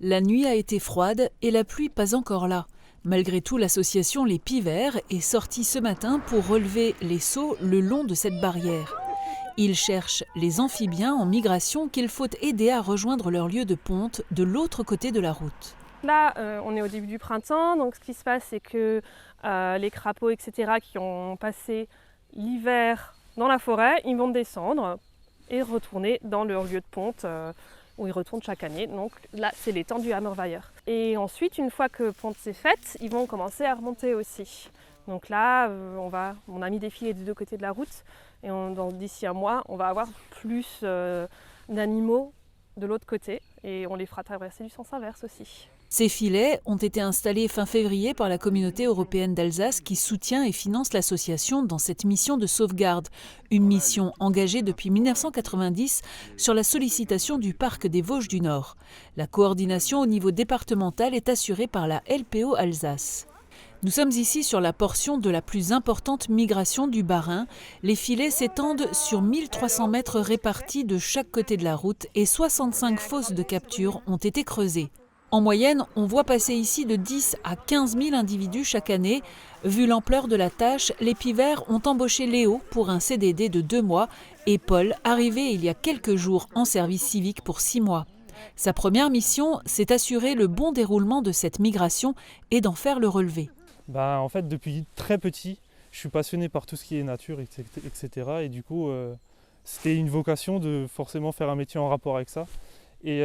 La nuit a été froide et la pluie pas encore là. Malgré tout, l'association Les Pivers est sortie ce matin pour relever les seaux le long de cette barrière. Ils cherchent les amphibiens en migration qu'il faut aider à rejoindre leur lieu de ponte de l'autre côté de la route. Là, on est au début du printemps, donc ce qui se passe, c'est que les crapauds, etc., qui ont passé l'hiver dans la forêt, ils vont descendre et retourner dans leur lieu de ponte où ils retournent chaque année. Donc là, c'est l'étang du Hammerweiher. Et ensuite, une fois que ponte s'est faite, ils vont commencer à remonter aussi. Donc là, on a mis des filets des deux côtés de la route et d'ici un mois, on va avoir plus d'animaux de l'autre côté et on les fera traverser du sens inverse aussi. Ces filets ont été installés fin février par la communauté européenne d'Alsace qui soutient et finance l'association dans cette mission de sauvegarde. Une mission engagée depuis 1990 sur la sollicitation du parc des Vosges du Nord. La coordination au niveau départemental est assurée par la LPO Alsace. Nous sommes ici sur la portion de la plus importante migration du Bas-Rhin. Les filets s'étendent sur 1300 mètres répartis de chaque côté de la route et 65 fosses de capture ont été creusées. En moyenne, on voit passer ici de 10 à 15 000 individus chaque année. Vu l'ampleur de la tâche, les Pivers ont embauché Léo pour un CDD de 2 mois et Paul, arrivé il y a quelques jours en service civique pour 6 mois. Sa première mission, c'est assurer le bon déroulement de cette migration et d'en faire le relevé. En fait, depuis très petit, je suis passionné par tout ce qui est nature, etc. Et du coup, c'était une vocation de forcément faire un métier en rapport avec ça. Et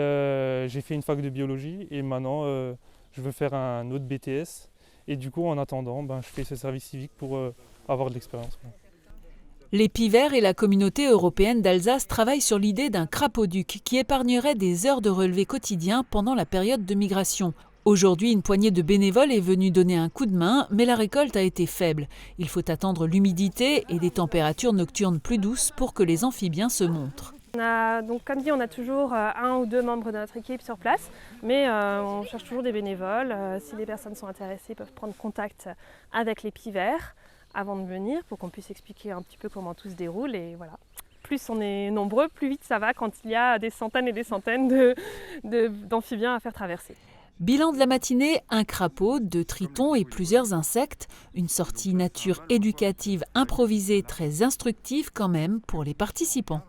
j'ai fait une fac de biologie et maintenant je veux faire un autre BTS. Et du coup, en attendant, je fais ce service civique pour avoir de l'expérience. Les Pivers et la communauté européenne d'Alsace travaillent sur l'idée d'un crapauduc qui épargnerait des heures de relevé quotidien pendant la période de migration. Aujourd'hui, une poignée de bénévoles est venue donner un coup de main, mais la récolte a été faible. Il faut attendre l'humidité et des températures nocturnes plus douces pour que les amphibiens se montrent. Donc, comme dit, on a toujours un ou deux membres de notre équipe sur place, mais on cherche toujours des bénévoles. Si les personnes sont intéressées, ils peuvent prendre contact avec les Pivers avant de venir pour qu'on puisse expliquer un petit peu comment tout se déroule. Et voilà. Plus on est nombreux, plus vite ça va quand il y a des centaines et des centaines d'amphibiens à faire traverser. Bilan de la matinée, un crapaud, 2 tritons et plusieurs insectes. Une sortie nature éducative improvisée très instructive quand même pour les participants.